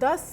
10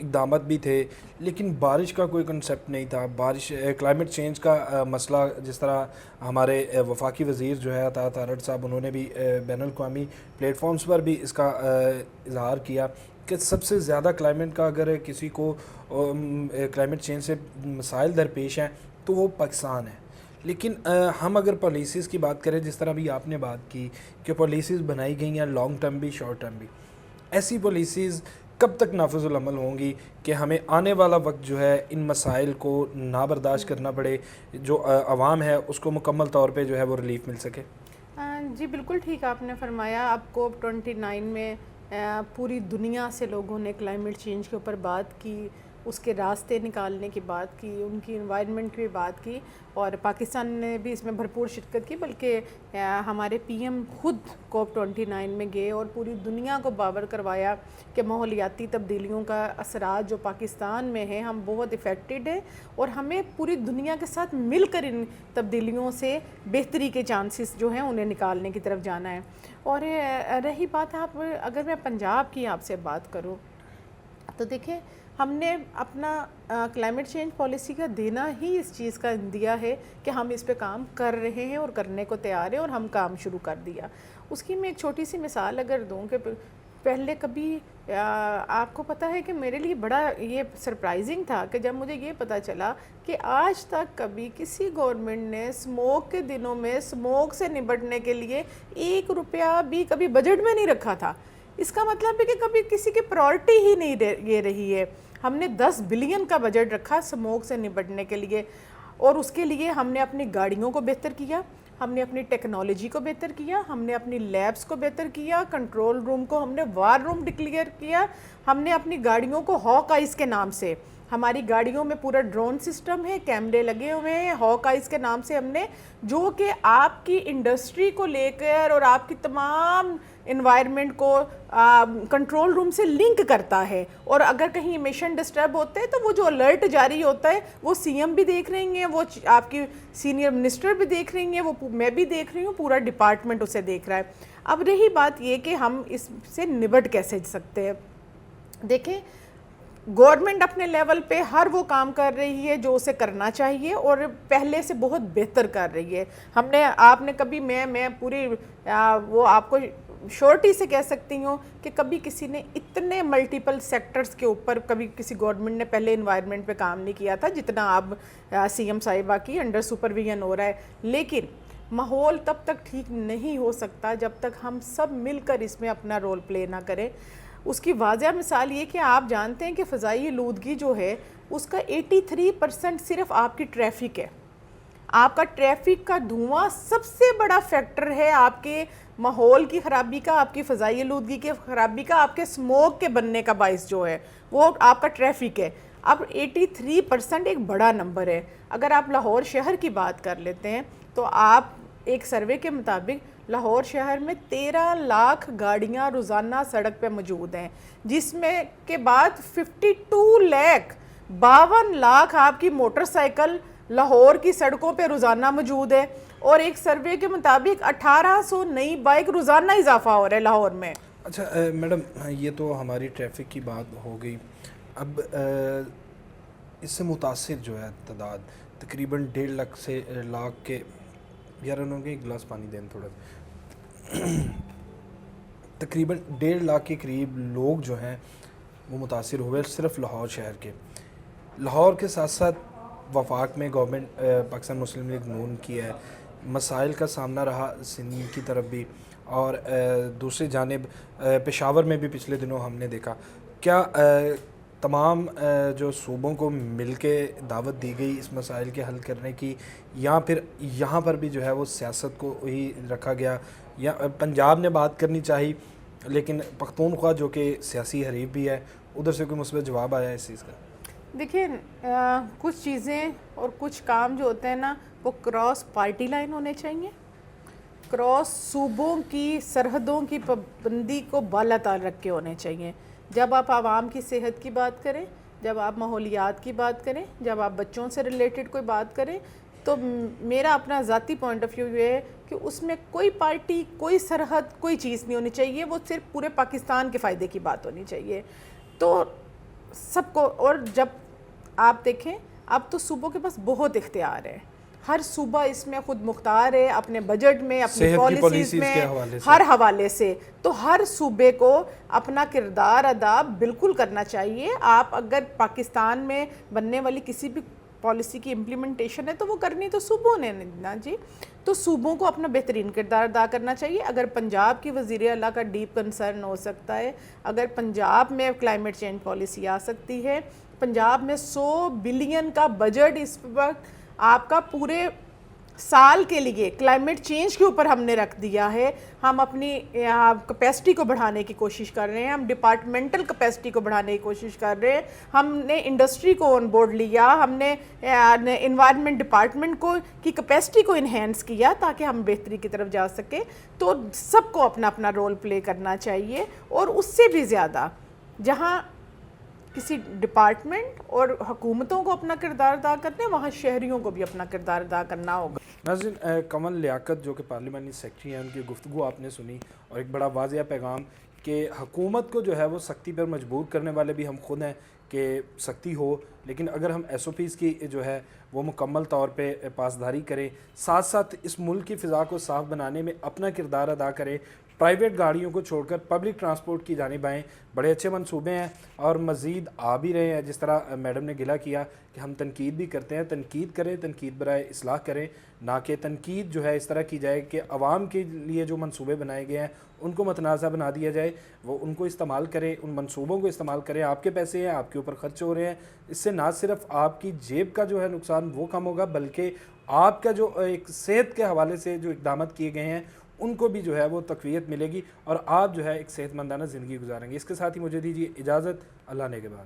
اقدامات بھی تھے، لیکن بارش کا کوئی کنسیپٹ نہیں تھا. بارش کلائمیٹ چینج کا مسئلہ، جس طرح ہمارے وفاقی وزیر جو ہے عطا تارڑ صاحب، انہوں نے بھی بین الاقوامی پلیٹ فارمز پر بھی اس کا اظہار کیا کہ سب سے زیادہ کلائمیٹ کا اگر کسی کو کلائمیٹ چینج سے مسائل درپیش ہیں تو وہ پاکستان ہے. لیکن ہم اگر پالیسیز کی بات کریں، جس طرح بھی آپ نے بات کی کہ پالیسیز بنائی گئی ہیں لانگ ٹرم بھی شارٹ ٹرم بھی، ایسی پالیسیز کب تک نافذ العمل ہوں گی کہ ہمیں آنے والا وقت جو ہے ان مسائل کو نہ برداشت کرنا پڑے، جو عوام ہے اس کو مکمل طور پہ جو ہے وہ ریلیف مل سکے؟ جی بالکل ٹھیک آپ نے فرمایا. اب کوپ 29 میں پوری دنیا سے لوگوں نے کلائمیٹ چینج کے اوپر بات کی، اس کے راستے نکالنے کی بات کی، ان کی انوائرمنٹ کی بات کی، اور پاکستان نے بھی اس میں بھرپور شرکت کی. بلکہ ہمارے پی ایم خود کوپ 29 میں گئے اور پوری دنیا کو باور کروایا کہ ماحولیاتی تبدیلیوں کا اثرات جو پاکستان میں ہیں ہم بہت افیکٹڈ ہیں، اور ہمیں پوری دنیا کے ساتھ مل کر ان تبدیلیوں سے بہتری کے چانسز جو ہیں انہیں نکالنے کی طرف جانا ہے. اور رہی بات آپ اگر میں پنجاب کی آپ سے بات کروں تو دیکھیں ہم نے اپنا کلائمیٹ چینج پالیسی کا دینا ہی اس چیز کا دیا ہے کہ ہم اس پہ کام کر رہے ہیں اور کرنے کو تیار ہیں، اور ہم کام شروع کر دیا. اس کی میں ایک چھوٹی سی مثال اگر دوں کہ پہلے کبھی آپ کو پتہ ہے کہ میرے لیے بڑا یہ سرپرائزنگ تھا کہ جب مجھے یہ پتہ چلا کہ آج تک کبھی کسی گورنمنٹ نے اسموک کے دنوں میں اسموک سے نبٹنے کے لیے 1 روپیہ بھی کبھی بجٹ میں نہیں رکھا تھا. اس کا مطلب ہے کہ کبھی کسی کی پرائورٹی ہی نہیں یہ رہی ہے. ہم نے 10 بلین کا بجٹ رکھا اسموک سے نبٹنے کے لیے، اور اس کے لیے ہم نے اپنی گاڑیوں کو بہتر کیا، ہم نے اپنی ٹیکنالوجی کو بہتر کیا، ہم نے اپنی لیبس کو بہتر کیا، کنٹرول روم کو ہم نے وار روم ڈکلیئر کیا. ہم نے اپنی گاڑیوں کو ہاک آئز کے نام سے، ہماری گاڑیوں میں پورا ڈرون سسٹم ہے، کیمرے لگے ہوئے ہیں، ہاک آئز کے نام سے ہم نے، جو کہ آپ کی انڈسٹری کو لے کر اور آپ کی تمام انوائرمنٹ کو کنٹرول روم سے لنک کرتا ہے. اور اگر کہیں ایمیشن ڈسٹرب ہوتے ہیں تو وہ جو الرٹ جاری ہوتا ہے وہ سی ایم بھی دیکھ رہی ہیں، وہ آپ کی سینئر منسٹر بھی دیکھ رہی ہیں، وہ میں بھی دیکھ رہی ہوں، پورا ڈپارٹمنٹ اسے دیکھ رہا ہے. اب رہی بات یہ کہ ہم اس سے نبٹ کیسے سکتے ہیں. دیکھیں گورنمنٹ اپنے لیول پہ ہر وہ کام کر رہی ہے جو اسے کرنا چاہیے، اور پہلے سے بہت بہتر کر رہی ہے. ہم نے آپ نے کبھی میں پوری وہ آپ کو شورٹی سے کہہ سکتی ہوں کہ کبھی کسی نے اتنے ملٹیپل سیکٹرز کے اوپر کبھی کسی گورنمنٹ نے پہلے انوائرمنٹ پہ کام نہیں کیا تھا جتنا اب سی ایم صاحبہ کی انڈر سپرویژن ہو رہا ہے. لیکن ماحول تب تک ٹھیک نہیں ہو سکتا جب تک ہم سب مل کر اس میں اپنا رول پلے نہ کریں. اس کی واضح مثال یہ کہ آپ جانتے ہیں کہ فضائی آلودگی جو ہے اس کا 83% صرف آپ کی ٹریفک ہے. آپ کا ٹریفک کا دھواں سب سے بڑا فیکٹر ہے آپ کے ماحول کی خرابی کا، آپ کی فضائی آلودگی کی خرابی کا، آپ کے اسموک کے بننے کا باعث جو ہے وہ آپ کا ٹریفک ہے. اب 83% ایک بڑا نمبر ہے. اگر آپ لاہور شہر کی بات کر لیتے ہیں تو آپ ایک سروے کے مطابق لاہور شہر میں 13 لاکھ گاڑیاں روزانہ سڑک پہ موجود ہیں، جس میں کے بعد 52 لاکھ 52 لاکھ آپ کی موٹر سائیکل لاہور کی سڑکوں پہ روزانہ موجود ہے. اور ایک سروے کے مطابق 1800 نئی بائک روزانہ اضافہ ہو رہا ہے لاہور میں. اچھا میڈم، یہ تو ہماری ٹریفک کی بات ہو گئی. اب اس سے متاثر جو ہے تعداد تقریباً 1.5 لاکھ سے لاکھ کے، یار انہوں نے ایک گلاس پانی دیں تھوڑا، تقریباً 1.5 لاکھ کے قریب لوگ جو ہیں وہ متاثر ہوئے صرف لاہور شہر کے. لاہور کے ساتھ ساتھ وفاق میں گورنمنٹ پاکستان مسلم لیگ نون کی ہے، مسائل کا سامنا رہا سندھ کی طرف بھی، اور دوسری جانب پشاور میں بھی پچھلے دنوں ہم نے دیکھا. کیا تمام جو صوبوں کو مل کے دعوت دی گئی اس مسائل کے حل کرنے کی، یا پھر یہاں پر بھی جو ہے وہ سیاست کو ہی رکھا گیا، یا پنجاب نے بات کرنی چاہی لیکن پختونخوا جو کہ سیاسی حریف بھی ہے ادھر سے کوئی مثبت جواب آیا اس چیز کا؟ دیکھیں کچھ چیزیں اور کچھ کام جو ہوتے ہیں نا وہ کراس پارٹی لائن ہونے چاہیے، کراس صوبوں کی سرحدوں کی پابندی کو بالاتر رکھ کے ہونے چاہیے. جب آپ عوام کی صحت کی بات کریں، جب آپ ماحولیات کی بات کریں، جب آپ بچوں سے ریلیٹڈ کوئی بات کریں، تو میرا اپنا ذاتی پوائنٹ آف ویو یہ ہے کہ اس میں کوئی پارٹی، کوئی سرحد، کوئی چیز نہیں ہونی چاہیے. وہ صرف پورے پاکستان کے فائدے کی بات ہونی چاہیے. تو سب کو. اور جب آپ دیکھیں اب تو صوبوں کے پاس بہت اختیار ہے, ہر صوبہ اس میں خود مختار ہے اپنے بجٹ میں, اپنی پالیسیز میں, ہر حوالے سے. تو ہر صوبے کو اپنا کردار ادا بالکل کرنا چاہیے. آپ اگر پاکستان میں بننے والی کسی بھی پالیسی کی امپلیمنٹیشن ہے تو وہ کرنی تو صوبوں نے نا جی. تو صوبوں کو اپنا بہترین کردار ادا کرنا چاہیے. اگر پنجاب کی وزیر اعلیٰ کا ڈیپ کنسرن ہو سکتا ہے, اگر پنجاب میں کلائمیٹ چینج پالیسی آ سکتی ہے, پنجاب میں 100 بلین کا بجٹ اس وقت آپ کا پورے سال کے لیے کلائمیٹ چینج کے اوپر ہم نے رکھ دیا ہے. ہم اپنی کیپیسٹی کو بڑھانے کی کوشش کر رہے ہیں, ہم ڈپارٹمنٹل کیپیسٹی کو بڑھانے کی کوشش کر رہے ہیں, ہم نے انڈسٹری کو آن بورڈ لیا, ہم نے انوائرمنٹ ڈپارٹمنٹ کو کی کیپیسٹی کو انہینس کیا تاکہ ہم بہتری کی طرف جا سکیں. تو سب کو اپنا اپنا رول پلے کرنا چاہیے, اور اس سے بھی زیادہ جہاں کسی ڈپارٹمنٹ اور حکومتوں کو اپنا کردار ادا کرتے ہیں وہاں شہریوں کو بھی اپنا کردار ادا کرنا ہوگا. ناظرین, کمل لیاقت جو کہ پارلیمانی سیکرٹری ہیں, ان کی گفتگو آپ نے سنی, اور ایک بڑا واضح پیغام کہ حکومت کو جو ہے وہ سختی پر مجبور کرنے والے بھی ہم خود ہیں کہ سختی ہو, لیکن اگر ہم ایس او پیز کی جو ہے وہ مکمل طور پہ پاسداری کریں, ساتھ ساتھ اس ملک کی فضا کو صاف بنانے میں اپنا کردار ادا کریں, پرائیویٹ گاڑیوں کو چھوڑ کر پبلک ٹرانسپورٹ کی جانب آئیں. بڑے اچھے منصوبے ہیں اور مزید آ بھی رہے ہیں. جس طرح میڈم نے گلہ کیا کہ ہم تنقید بھی کرتے ہیں, تنقید کریں, تنقید برائے اصلاح کریں, نہ کہ تنقید جو ہے اس طرح کی جائے کہ عوام کے لیے جو منصوبے بنائے گئے ہیں ان کو متنازع بنا دیا جائے. وہ ان کو استعمال کریں, ان منصوبوں کو استعمال کریں. آپ کے پیسے ہیں, آپ کے اوپر خرچ ہو رہے ہیں, اس سے نہ صرف آپ کی جیب کا جو ہے نقصان وہ کم ہوگا, بلکہ آپ کا جو ایک صحت کے حوالے سے جو اقدامات کیے گئے ہیں ان کو بھی جو ہے وہ تقویت ملے گی, اور آپ جو ہے ایک صحت مندانہ زندگی گزاریں گے. اس کے ساتھ ہی مجھے دیجیے اجازت, اللہ نے کے بعد.